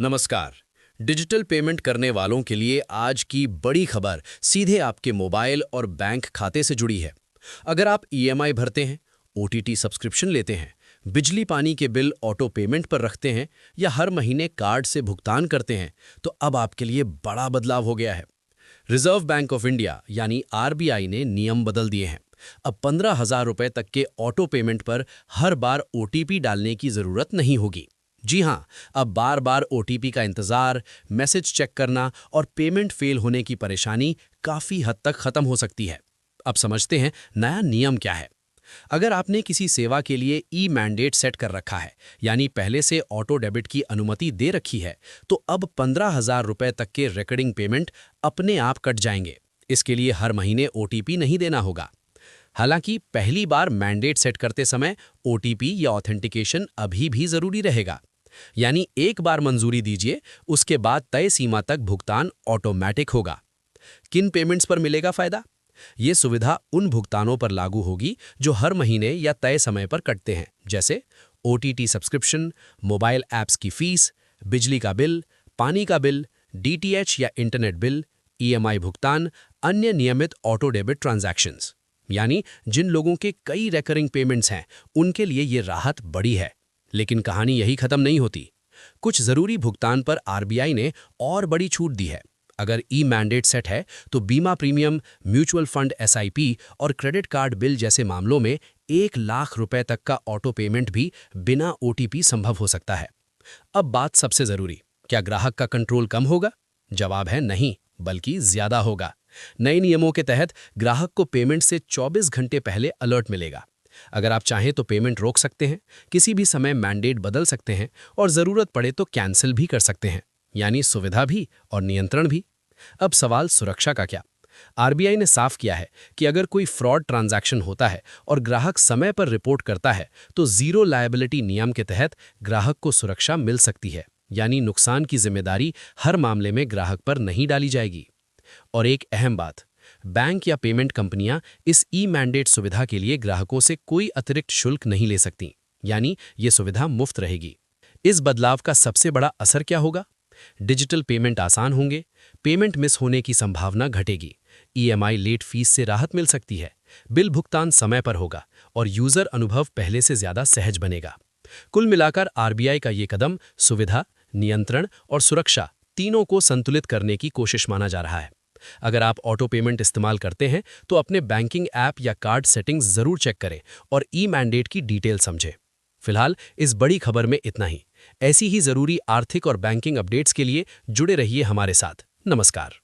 नमस्कार। Digital payment करने वालों के लिए आज की बड़ी खबर सीधे आपके मोबाइल और बैंक खाते से जुड़ी है। अगर आप ईएमआई भरते हैं, ओटीटी सब्सक्रिप्शन लेते हैं, बिजली पानी के बिल ऑटो पेमेंट पर रखते हैं या हर महीने कार्ड से भुगतान करते हैं, तो अब आपके लिए बड़ा बदलाव हो गया है। रिजर्व बैंक ऑफ इंडिया यानी आरबीआई ने नियम बदल दिए हैं। अब 15,000 रुपए तक के ऑटो पेमेंट पर हर बार ओटीपी डालने की जरूरत नहीं होगी। जी हाँ, अब बार बार ओटीपी का इंतजार, मैसेज चेक करना और पेमेंट फेल होने की परेशानी काफी हद तक खत्म हो सकती है। अब समझते हैं नया नियम क्या है। अगर आपने किसी सेवा के लिए ई मैंडेट सेट कर रखा है, यानी पहले से ऑटो डेबिट की अनुमति दे रखी है, तो अब 15,000 रुपए तक के रिकरिंग पेमेंट अपने आप कट जाएंगे। इसके लिए हर महीने ओटीपी नहीं देना होगा। हालांकि पहली बार मैंडेट सेट करते समय ओटीपी या ऑथेंटिकेशन अभी भी जरूरी रहेगा। यानी एक बार मंजूरी दीजिए, उसके बाद तय सीमा तक भुगतान ऑटोमैटिक होगा। किन पेमेंट्स पर मिलेगा फायदा? ये सुविधा उन भुगतानों पर लागू होगी जो हर महीने या तय समय पर कटते हैं, जैसे ओटीटी सब्सक्रिप्शन, मोबाइल ऐप्स की फीस, बिजली का बिल, पानी का बिल, डीटीएच या इंटरनेट बिल, ईएमआई भुगतान, अन्य नियमित ऑटो डेबिट ट्रांजैक्शंस। यानी जिन लोगों के कई रेकरिंग पेमेंट्स हैं, उनके लिए ये राहत बड़ी है। लेकिन कहानी यही खत्म नहीं होती। कुछ जरूरी भुगतान पर आरबीआई ने और बड़ी छूट दी है। अगर ई मैंडेट सेट है, तो बीमा प्रीमियम, म्यूचुअल फंड एसआईपी और क्रेडिट कार्ड बिल जैसे मामलों में 1,00,000 रुपए तक का ऑटो पेमेंट भी बिना ओटीपी संभव हो सकता है। अब बात सबसे जरूरी, क्या ग्राहक का कंट्रोल कम होगा? जवाब है नहीं, बल्कि ज्यादा होगा। नए नियमों के तहत ग्राहक को पेमेंट से 24 घंटे पहले अलर्ट मिलेगा। अगर आप चाहें तो पेमेंट रोक सकते हैं, किसी भी समय मैंडेट बदल सकते हैं और जरूरत पड़े तो कैंसिल भी कर सकते हैं। यानी सुविधा भी और नियंत्रण भी। अब सवाल सुरक्षा का क्या? आरबीआई ने साफ किया है कि अगर कोई फ्रॉड ट्रांजैक्शन होता है और ग्राहक समय पर रिपोर्ट करता है, तो जीरो लायबिलिटी नियम के तहत ग्राहक को सुरक्षा मिल सकती है। यानी नुकसान की जिम्मेदारी हर मामले में ग्राहक पर नहीं डाली जाएगी। और एक अहम बात, बैंक या पेमेंट कंपनियां इस ई मैंडेट सुविधा के लिए ग्राहकों से कोई अतिरिक्त शुल्क नहीं ले सकती। यानी ये सुविधा मुफ्त रहेगी। इस बदलाव का सबसे बड़ा असर क्या होगा? डिजिटल पेमेंट आसान होंगे, पेमेंट मिस होने की संभावना घटेगी, ईएमआई लेट फीस से राहत मिल सकती है, बिल भुगतान समय पर होगा और यूजर अनुभव पहले से ज्यादा सहज बनेगा। कुल मिलाकर आरबीआई का ये कदम सुविधा, नियंत्रण और सुरक्षा तीनों को संतुलित करने की कोशिश माना जा रहा है। अगर आप ऑटो पेमेंट इस्तेमाल करते हैं, तो अपने बैंकिंग ऐप या कार्ड सेटिंग्स जरूर चेक करें और ई मैंडेट की डिटेल समझें। फिलहाल इस बड़ी खबर में इतना ही। ऐसी ही जरूरी आर्थिक और बैंकिंग अपडेट्स के लिए जुड़े रहिए हमारे साथ। नमस्कार।